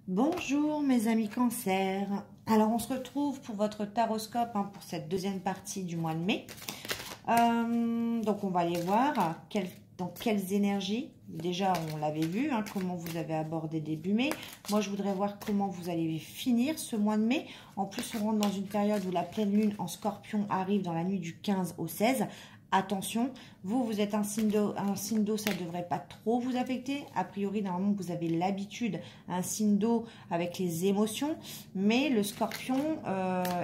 Bonjour mes amis Cancer. Alors on se retrouve pour votre taroscope pour cette deuxième partie du mois de mai. Donc on va aller voir dans quelles énergies. Déjà on l'avait vu, comment vous avez abordé début mai. Moi je voudrais voir comment vous allez finir ce mois de mai. En plus on rentre dans une période où la pleine lune en Scorpion arrive dans la nuit du 15 au 16. Attention, vous êtes un signe d'eau, ça ne devrait pas trop vous affecter. A priori, normalement, vous avez l'habitude, un signe d'eau avec les émotions, mais le scorpion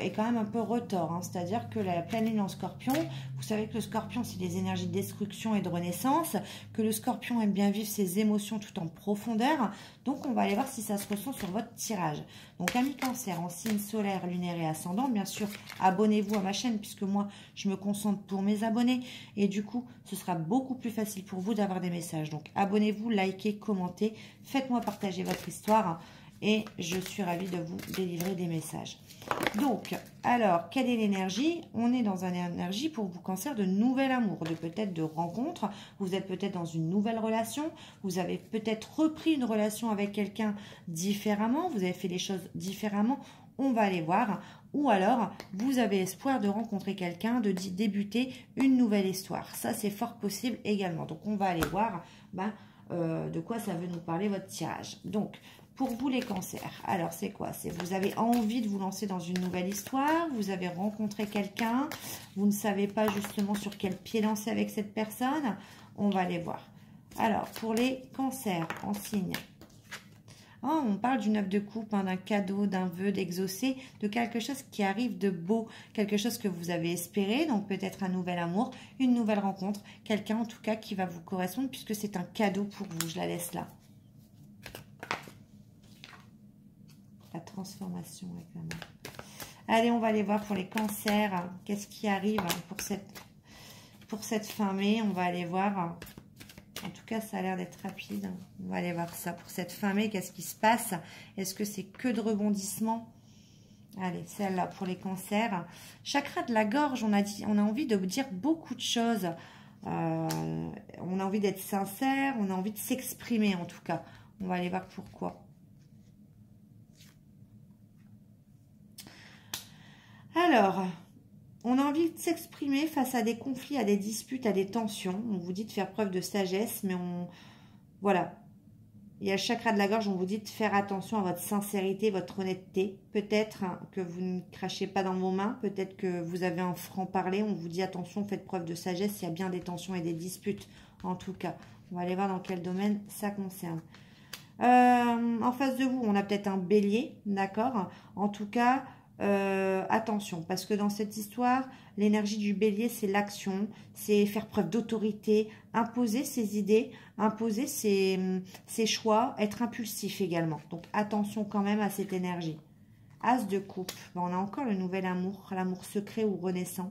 est quand même un peu retors. C'est-à-dire que la pleine lune en scorpion, vous savez que le scorpion, c'est des énergies de destruction et de renaissance, que le scorpion aime bien vivre ses émotions tout en profondeur. Donc, on va aller voir si ça se ressent sur votre tirage. Donc, amis Cancer, en signe solaire, lunaire et ascendant, bien sûr, abonnez-vous à ma chaîne, puisque moi, je me concentre pour mes abonnés. Et du coup, ce sera beaucoup plus facile pour vous d'avoir des messages. Donc, abonnez-vous, likez, commentez, faites-moi partager votre histoire et je suis ravie de vous délivrer des messages. Donc, alors, quelle est l'énergie? On est dans une énergie pour vous, Cancer, de nouvel amour, peut-être de rencontre. Vous êtes peut-être dans une nouvelle relation. Vous avez peut-être repris une relation avec quelqu'un différemment. Vous avez fait les choses différemment. On va aller voir. Ou alors, vous avez espoir de rencontrer quelqu'un, de débuter une nouvelle histoire. Ça, c'est fort possible également. Donc, on va aller voir de quoi ça veut nous parler votre tirage. Donc, pour vous les cancers, alors c'est quoi? C'est vous avez envie de vous lancer dans une nouvelle histoire, vous avez rencontré quelqu'un, vous ne savez pas justement sur quel pied lancer avec cette personne. On va aller voir. Alors, pour les cancers en signe. Oh, on parle du 9 de coupe, d'un cadeau, d'un vœu, d'exaucer, de quelque chose qui arrive de beau, quelque chose que vous avez espéré, donc peut-être un nouvel amour, une nouvelle rencontre, quelqu'un en tout cas qui va vous correspondre puisque c'est un cadeau pour vous. Je la laisse là. La transformation avec la main. Allez, on va aller voir pour les cancers. Qu'est-ce qui arrive pour cette fin mai? On va aller voir. En tout cas, ça a l'air d'être rapide. On va aller voir ça. Pour cette fin mai, qu'est-ce qui se passe? Est-ce que c'est que de rebondissements? Allez, celle-là pour les cancers. Chakra de la gorge, on a envie de dire beaucoup de choses. On a envie d'être sincère, on a envie de s'exprimer en tout cas. On va aller voir pourquoi. Alors, on a envie de s'exprimer face à des conflits, à des disputes, à des tensions. On vous dit de faire preuve de sagesse, mais voilà. Il y a le chakra de la gorge, on vous dit de faire attention à votre sincérité, votre honnêteté. Peut-être que vous ne crachez pas dans vos mains, peut-être que vous avez un franc-parler. On vous dit attention, faites preuve de sagesse, il y a bien des tensions et des disputes, en tout cas. On va aller voir dans quel domaine ça concerne. En face de vous, on a peut-être un bélier, d'accord? En tout cas... attention, parce que dans cette histoire, l'énergie du bélier, c'est l'action, c'est faire preuve d'autorité, imposer ses idées, imposer ses choix, être impulsif également. Donc, attention quand même à cette énergie. As de coupe, on a encore le nouvel amour, l'amour secret ou renaissant.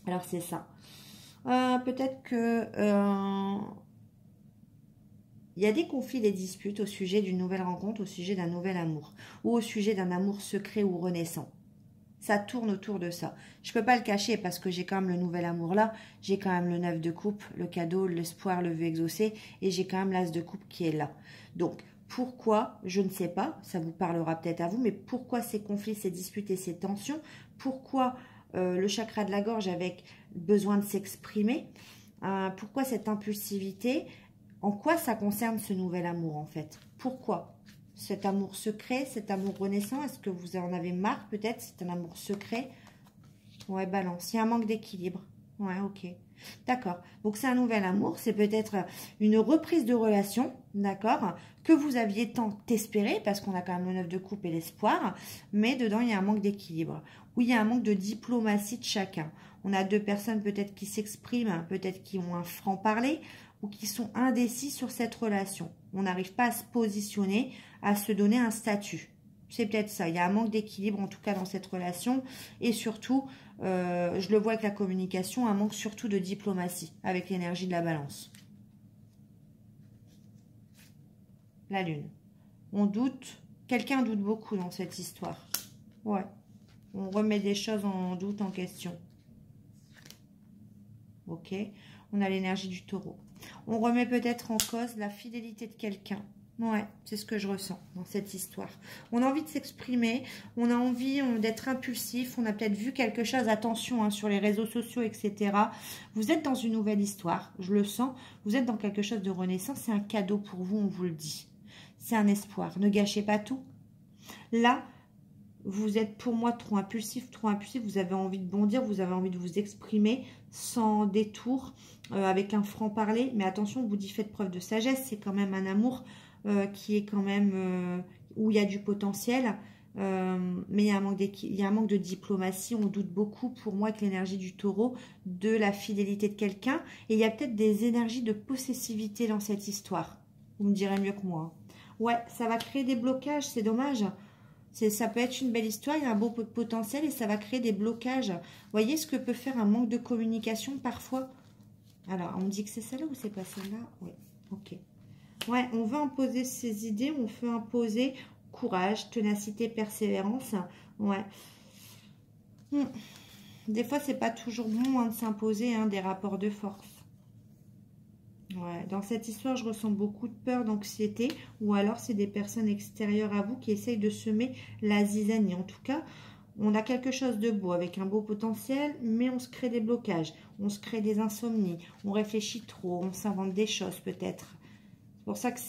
Alors, c'est ça. Peut-être que... il y a des conflits, des disputes au sujet d'une nouvelle rencontre, au sujet d'un nouvel amour, ou au sujet d'un amour secret ou renaissant. Ça tourne autour de ça. Je ne peux pas le cacher parce que j'ai quand même le nouvel amour là, j'ai quand même le 9 de coupe, le cadeau, l'espoir, le vœu exaucé, et j'ai quand même l'as de coupe qui est là. Donc, pourquoi? Je ne sais pas, ça vous parlera peut-être à vous, mais pourquoi ces conflits, ces disputes et ces tensions? Pourquoi le chakra de la gorge avec besoin de s'exprimer? Pourquoi cette impulsivité? En quoi ça concerne ce nouvel amour, en fait? Pourquoi? Cet amour secret, cet amour renaissant, est-ce que vous en avez marre, peut-être? C'est un amour secret? Ouais, balance. Il y a un manque d'équilibre. Ouais, ok. D'accord. Donc, c'est un nouvel amour. C'est peut-être une reprise de relation, d'accord? Que vous aviez tant espéré, parce qu'on a quand même le 9 de coupe et l'espoir. Mais dedans, il y a un manque d'équilibre. Ou il y a un manque de diplomatie de chacun. On a deux personnes peut-être qui s'expriment, peut-être qui ont un franc-parler, ou qui sont indécis sur cette relation. On n'arrive pas à se positionner, à se donner un statut. C'est peut-être ça. Il y a un manque d'équilibre, en tout cas, dans cette relation. Et surtout, je le vois avec la communication, un manque surtout de diplomatie, avec l'énergie de la balance. La lune. On doute. Quelqu'un doute beaucoup dans cette histoire. Ouais. On remet des choses en doute, en question. Ok. On a l'énergie du taureau. On remet peut-être en cause la fidélité de quelqu'un. Ouais, c'est ce que je ressens dans cette histoire. On a envie de s'exprimer, on a envie d'être impulsif, on a peut-être vu quelque chose, attention hein, sur les réseaux sociaux, etc. Vous êtes dans une nouvelle histoire, je le sens, vous êtes dans quelque chose de renaissance, c'est un cadeau pour vous, on vous le dit. C'est un espoir, ne gâchez pas tout. Là, vous êtes pour moi trop impulsif, vous avez envie de bondir, vous avez envie de vous exprimer sans détour, avec un franc-parler. Mais attention, on vous dit faites preuve de sagesse, c'est quand même un amour qui est quand même où il y a du potentiel, mais il y a un manque de diplomatie, on doute beaucoup pour moi avec l'énergie du taureau, de la fidélité de quelqu'un, et il y a peut-être des énergies de possessivité dans cette histoire. Vous me direz mieux que moi. Ouais, ça va créer des blocages, c'est dommage. Ça peut être une belle histoire, il y a un beau potentiel et ça va créer des blocages. Vous voyez ce que peut faire un manque de communication parfois? Alors, on me dit que c'est celle-là ou c'est pas celle-là? Oui, ok. Ouais, on veut imposer ses idées, on veut imposer courage, ténacité, persévérance. Ouais. Des fois, c'est pas toujours bon hein, de s'imposer hein, des rapports de force. Ouais, dans cette histoire, je ressens beaucoup de peur, d'anxiété, ou alors c'est des personnes extérieures à vous qui essayent de semer la zizanie. En tout cas, on a quelque chose de beau, avec un beau potentiel, mais on se crée des blocages, on se crée des insomnies, on réfléchit trop, on s'invente des choses peut-être. C'est pour ça que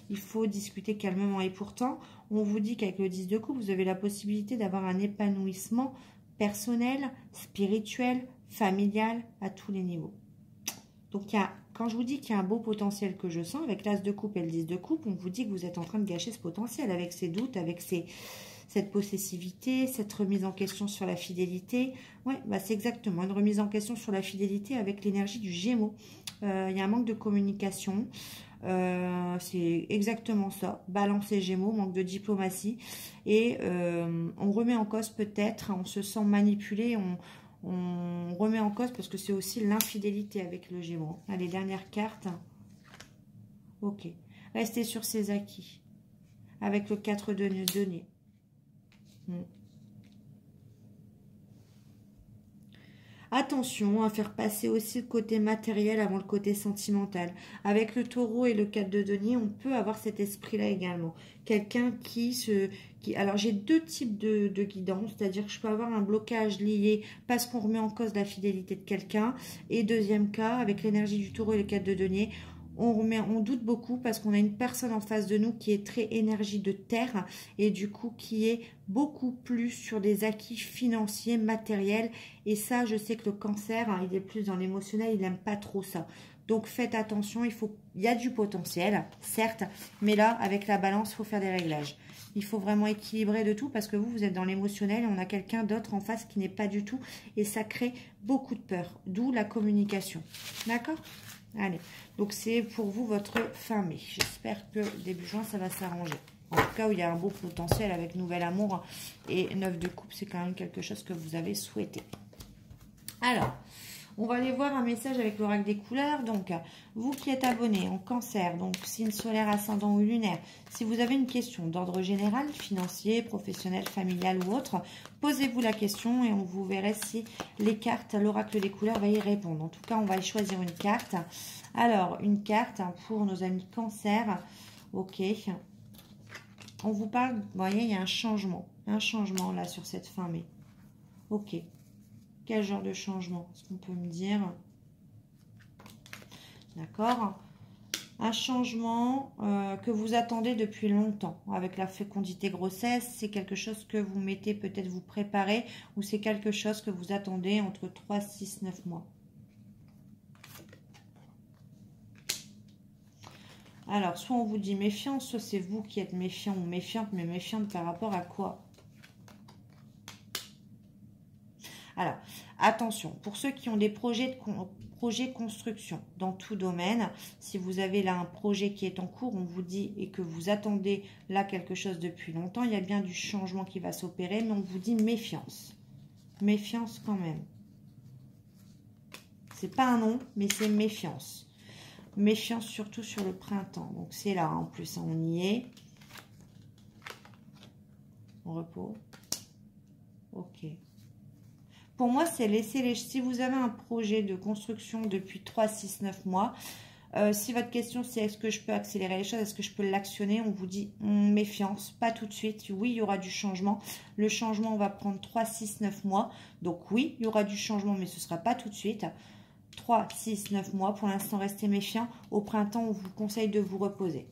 il faut discuter calmement. Et pourtant, on vous dit qu'avec le 10 de coupe, vous avez la possibilité d'avoir un épanouissement personnel, spirituel, familial, à tous les niveaux. Donc, quand je vous dis qu'il y a un beau potentiel que je sens, avec l'As de coupe et le 10 de coupe, on vous dit que vous êtes en train de gâcher ce potentiel avec ces doutes, avec cette possessivité, cette remise en question sur la fidélité. Ouais, bah c'est exactement une remise en question sur la fidélité avec l'énergie du Gémeaux. Il y a un manque de communication. C'est exactement ça. Balance et Gémeaux, manque de diplomatie. Et on remet en cause peut-être, on se sent manipulé, on remet en cause parce que c'est aussi l'infidélité avec le Gémeaux. Allez, dernière carte. Ok. Restez sur ses acquis. Avec le 4 de denier. Attention à faire passer aussi le côté matériel avant le côté sentimental. Avec le taureau et le 4 de denier, on peut avoir cet esprit-là également. Quelqu'un alors, j'ai deux types de guidance, c'est-à-dire que je peux avoir un blocage lié parce qu'on remet en cause la fidélité de quelqu'un. Et deuxième cas, avec l'énergie du taureau et le 4 de denier, on doute beaucoup parce qu'on a une personne en face de nous qui est très énergie de terre et du coup qui est beaucoup plus sur des acquis financiers, matériels. Et ça, je sais que le cancer, hein, il est plus dans l'émotionnel, il n'aime pas trop ça. Donc faites attention, il y a du potentiel, certes, mais là, avec la balance, il faut faire des réglages. Il faut vraiment équilibrer de tout parce que vous êtes dans l'émotionnel et on a quelqu'un d'autre en face qui n'est pas du tout. Et ça crée beaucoup de peur, d'où la communication. D'accord ? Allez, donc c'est pour vous votre fin mai. J'espère que début juin, ça va s'arranger. En tout cas, où il y a un beau potentiel avec nouvel amour et 9 de coupe, c'est quand même quelque chose que vous avez souhaité. Alors, on va aller voir un message avec l'oracle des couleurs. Donc, vous qui êtes abonné en cancer, donc signe solaire, ascendant ou lunaire, si vous avez une question d'ordre général, financier, professionnel, familial ou autre, posez-vous la question et on vous verra si les cartes, l'oracle des couleurs va y répondre. En tout cas, on va y choisir une carte. Alors, une carte pour nos amis cancer. Ok. On vous parle, vous voyez, il y a un changement là sur cette fin mai. Ok. Quel genre de changement? Est-ce qu'on peut me dire? D'accord. Un changement que vous attendez depuis longtemps. Avec la fécondité grossesse, c'est quelque chose que vous mettez, peut-être vous préparez, ou c'est quelque chose que vous attendez entre 3, 6, 9 mois. Alors, soit on vous dit méfiance, soit c'est vous qui êtes méfiant ou méfiante, mais méfiante par rapport à quoi? Alors, attention, pour ceux qui ont des projets construction dans tout domaine, si vous avez là un projet qui est en cours, on vous dit, et que vous attendez là quelque chose depuis longtemps, il y a bien du changement qui va s'opérer, mais on vous dit méfiance. Méfiance quand même. C'est pas un nom, mais c'est méfiance. Méfiance surtout sur le printemps. Donc c'est là, en plus, on y est. On repose. Ok. Pour moi, c'est laisser les... Si vous avez un projet de construction depuis 3, 6, 9 mois, Si votre question c'est est-ce que je peux accélérer les choses, est-ce que je peux l'actionner, on vous dit méfiance, pas tout de suite. Oui, il y aura du changement. Le changement, on va prendre 3, 6, 9 mois. Donc oui, il y aura du changement, mais ce ne sera pas tout de suite. 3, 6, 9 mois. Pour l'instant, restez méfiants. Au printemps, on vous conseille de vous reposer.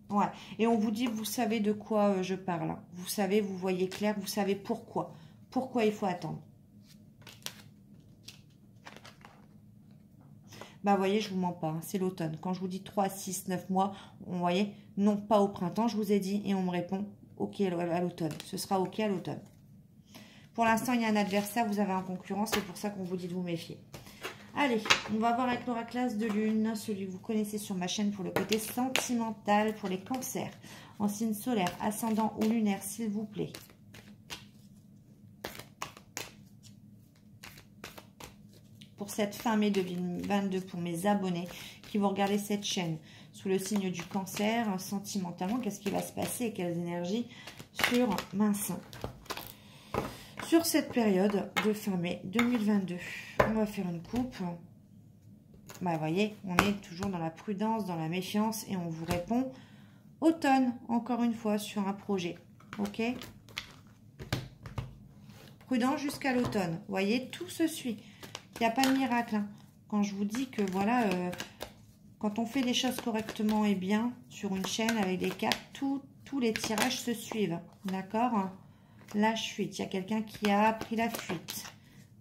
Ouais. Et on vous dit, vous savez de quoi je parle. Vous savez, vous voyez clair, vous savez pourquoi. Pourquoi il faut attendre. Bah, vous voyez, je vous mens pas, hein, c'est l'automne. Quand je vous dis 3, 6, 9 mois, vous voyez, non pas au printemps, je vous ai dit, et on me répond, ok à l'automne. Ce sera ok à l'automne. Pour l'instant, il y a un adversaire, vous avez un concurrent, c'est pour ça qu'on vous dit de vous méfier. Allez, on va voir avec l'oracle de lune, celui que vous connaissez sur ma chaîne pour le côté sentimental, pour les cancers, en signe solaire, ascendant ou lunaire, s'il vous plaît. Pour cette fin mai 2022, pour mes abonnés qui vont regarder cette chaîne sous le signe du cancer, sentimentalement, qu'est-ce qui va se passer et quelles énergies sur sur cette période de fin mai 2022. On va faire une coupe. Bah, vous voyez, on est toujours dans la prudence, dans la méfiance et on vous répond automne, encore une fois, sur un projet. Ok? Prudent jusqu'à l'automne. Vous voyez, tout se suit. Il n'y a pas de miracle. Hein. Quand je vous dis que, voilà, quand on fait les choses correctement et bien sur une chaîne avec des cartes, tous les tirages se suivent. D'accord? La fuite. Il y a quelqu'un qui a pris la fuite.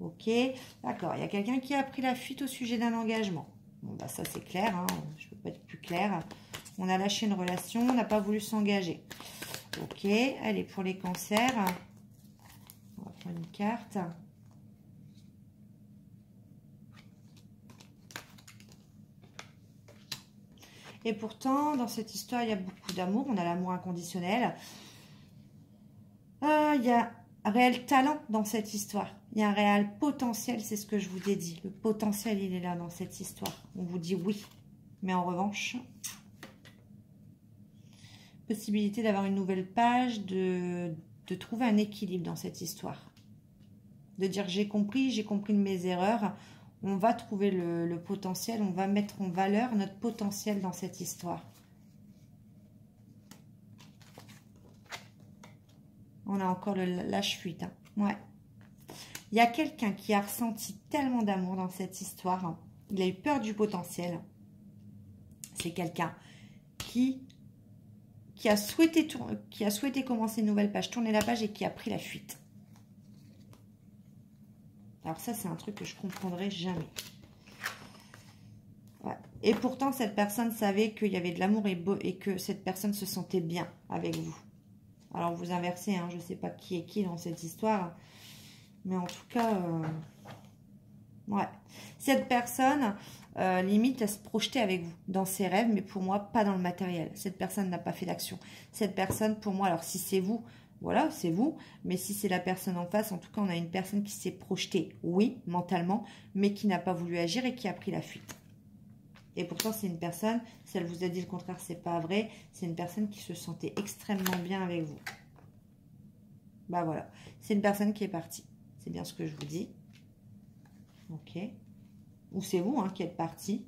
Ok? D'accord. Il y a quelqu'un qui a pris la fuite au sujet d'un engagement. Bon, bah ça, c'est clair. Hein. Je ne peux pas être plus clair. On a lâché une relation. On n'a pas voulu s'engager. Ok. Allez, pour les cancers. On va prendre une carte. Et pourtant, dans cette histoire, il y a beaucoup d'amour. On a l'amour inconditionnel. Il y a un réel talent dans cette histoire. Il y a un réel potentiel, c'est ce que je vous ai dit. Le potentiel, il est là dans cette histoire. On vous dit oui. Mais en revanche, possibilité d'avoir une nouvelle page, de trouver un équilibre dans cette histoire. De dire j'ai compris de mes erreurs. On va trouver le potentiel, on va mettre en valeur notre potentiel dans cette histoire. On a encore le lâche-fuite. Hein. Ouais. Il y a quelqu'un qui a ressenti tellement d'amour dans cette histoire. Hein. Il a eu peur du potentiel. C'est quelqu'un qui a souhaité commencer une nouvelle page, tourner la page et qui a pris la fuite. Alors ça, c'est un truc que je ne comprendrai jamais. Ouais. Et pourtant, cette personne savait qu'il y avait de l'amour et que cette personne se sentait bien avec vous. Alors, vous inversez, hein, je ne sais pas qui est qui dans cette histoire. Mais en tout cas, ouais. Cette personne, limite, elle se projetait avec vous dans ses rêves, mais pour moi, pas dans le matériel. Cette personne n'a pas fait d'action. Cette personne, pour moi, alors si c'est vous, voilà, c'est vous. Mais si c'est la personne en face, en tout cas, on a une personne qui s'est projetée, oui, mentalement, mais qui n'a pas voulu agir et qui a pris la fuite. Et pourtant, c'est une personne, si elle vous a dit le contraire, c'est pas vrai, c'est une personne qui se sentait extrêmement bien avec vous. Bah voilà, c'est une personne qui est partie. C'est bien ce que je vous dis. Ok. Ou c'est vous hein, qui êtes parti.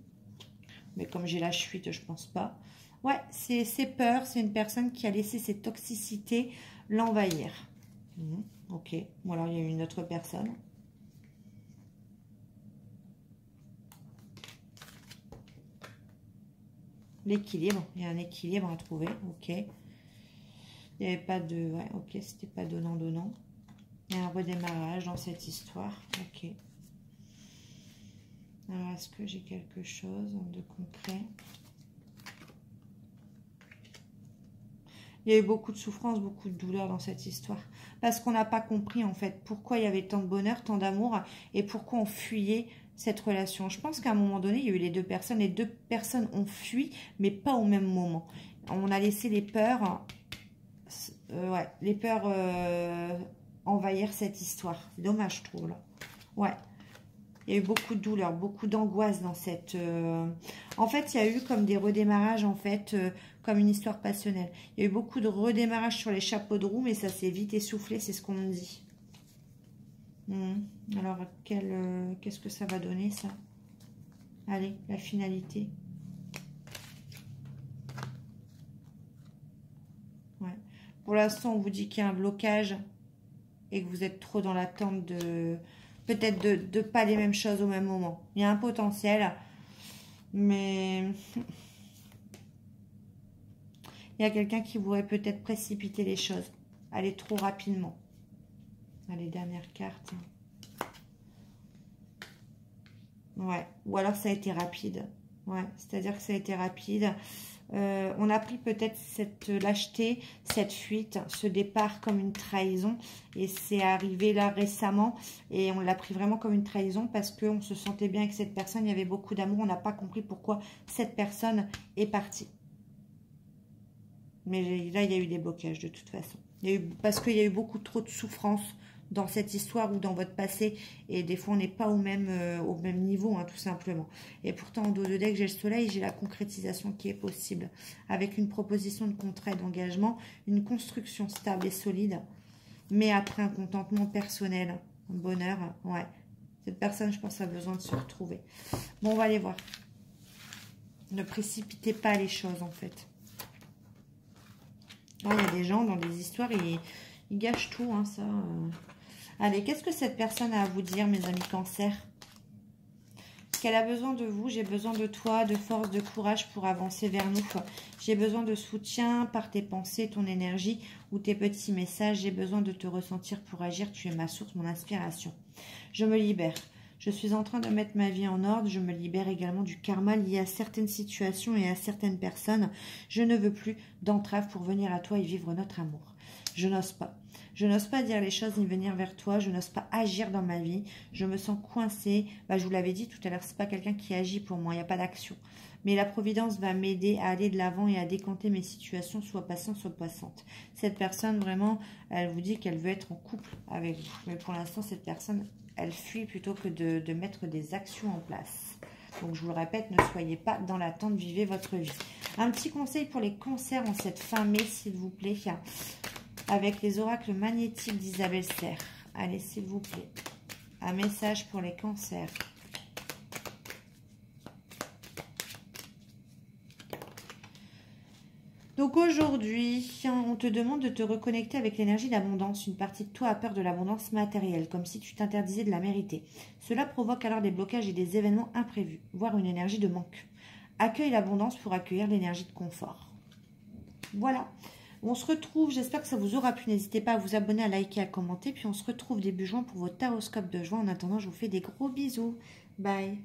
Mais comme j'ai la fuite, je pense pas. Ouais, c'est peur, c'est une personne qui a laissé ses toxicités l'envahir. Ok. Ou alors il y a une autre personne. L'équilibre, il y a un équilibre à trouver, ok. Il n'y avait pas de... Ouais, ok, c'était pas donnant-donnant. Il y a un redémarrage dans cette histoire, ok. Alors, est-ce que j'ai quelque chose de concret? Il y a eu beaucoup de souffrance, beaucoup de douleur dans cette histoire. Parce qu'on n'a pas compris, en fait, pourquoi il y avait tant de bonheur, tant d'amour, et pourquoi on fuyait cette relation. Je pense qu'à un moment donné, il y a eu les deux personnes ont fui, mais pas au même moment. On a laissé les peurs, envahir cette histoire. Dommage, je trouve, là. Ouais. Il y a eu beaucoup de douleur, beaucoup d'angoisse dans cette... En fait, il y a eu comme des redémarrages, en fait, comme une histoire passionnelle. Il y a eu beaucoup de redémarrages sur les chapeaux de roue, mais ça s'est vite essoufflé, c'est ce qu'on me dit. Alors, qu'est-ce que ça va donner, ça? Allez, la finalité. Ouais. Pour l'instant, on vous dit qu'il y a un blocage et que vous êtes trop dans l'attente de... Peut-être de pas les mêmes choses au même moment. Il y a un potentiel, mais... Il y a quelqu'un qui voudrait peut-être précipiter les choses. Aller trop rapidement. Allez, dernière carte. Ouais, ou alors ça a été rapide. Ouais, c'est-à-dire que ça a été rapide. On a pris peut-être cette lâcheté, cette fuite, ce départ comme une trahison. Et c'est arrivé là récemment. Et on l'a pris vraiment comme une trahison parce qu'on se sentait bien avec cette personne. Il y avait beaucoup d'amour. On n'a pas compris pourquoi cette personne est partie. Mais là, il y a eu des blocages de toute façon. Parce qu'il y a eu beaucoup trop de souffrance dans cette histoire ou dans votre passé. Et des fois, on n'est pas au même niveau, hein, tout simplement. Et pourtant, en dos de deck, j'ai le soleil, j'ai la concrétisation qui est possible. Avec une proposition de contrat et d'engagement, une construction stable et solide. Mais après, un contentement personnel, un bonheur, ouais. Cette personne, je pense, a besoin de se retrouver. Bon, on va aller voir. Ne précipitez pas les choses, en fait. Il y a des gens dans des histoires, ils gâchent tout, hein, ça. Allez, qu'est-ce que cette personne a à vous dire, mes amis Cancer? Qu'elle a besoin de vous, j'ai besoin de toi, de force, de courage pour avancer vers nous. J'ai besoin de soutien par tes pensées, ton énergie ou tes petits messages. J'ai besoin de te ressentir pour agir. Tu es ma source, mon inspiration. Je me libère. Je suis en train de mettre ma vie en ordre. Je me libère également du karma lié à certaines situations et à certaines personnes. Je ne veux plus d'entrave pour venir à toi et vivre notre amour. Je n'ose pas. Je n'ose pas dire les choses ni venir vers toi. Je n'ose pas agir dans ma vie. Je me sens coincée. Je vous l'avais dit tout à l'heure, c'est pas quelqu'un qui agit pour moi. Il n'y a pas d'action. Mais la Providence va m'aider à aller de l'avant et à décanter mes situations, soit passantes, soit passantes. Cette personne, vraiment, elle vous dit qu'elle veut être en couple avec vous. Mais pour l'instant, cette personne, elle fuit plutôt que de mettre des actions en place. Donc, je vous le répète, ne soyez pas dans l'attente, vivez votre vie. Un petit conseil pour les cancers en cette fin mai, s'il vous plaît, avec les oracles magnétiques d'Isabelle Serre. Allez, s'il vous plaît, un message pour les cancers. Donc aujourd'hui, on te demande de te reconnecter avec l'énergie d'abondance. Une partie de toi a peur de l'abondance matérielle, comme si tu t'interdisais de la mériter. Cela provoque alors des blocages et des événements imprévus, voire une énergie de manque. Accueille l'abondance pour accueillir l'énergie de confort. Voilà. On se retrouve, j'espère que ça vous aura plu. N'hésitez pas à vous abonner, à liker, à commenter. Puis on se retrouve début juin pour vos taroscopes de juin. En attendant, je vous fais des gros bisous. Bye.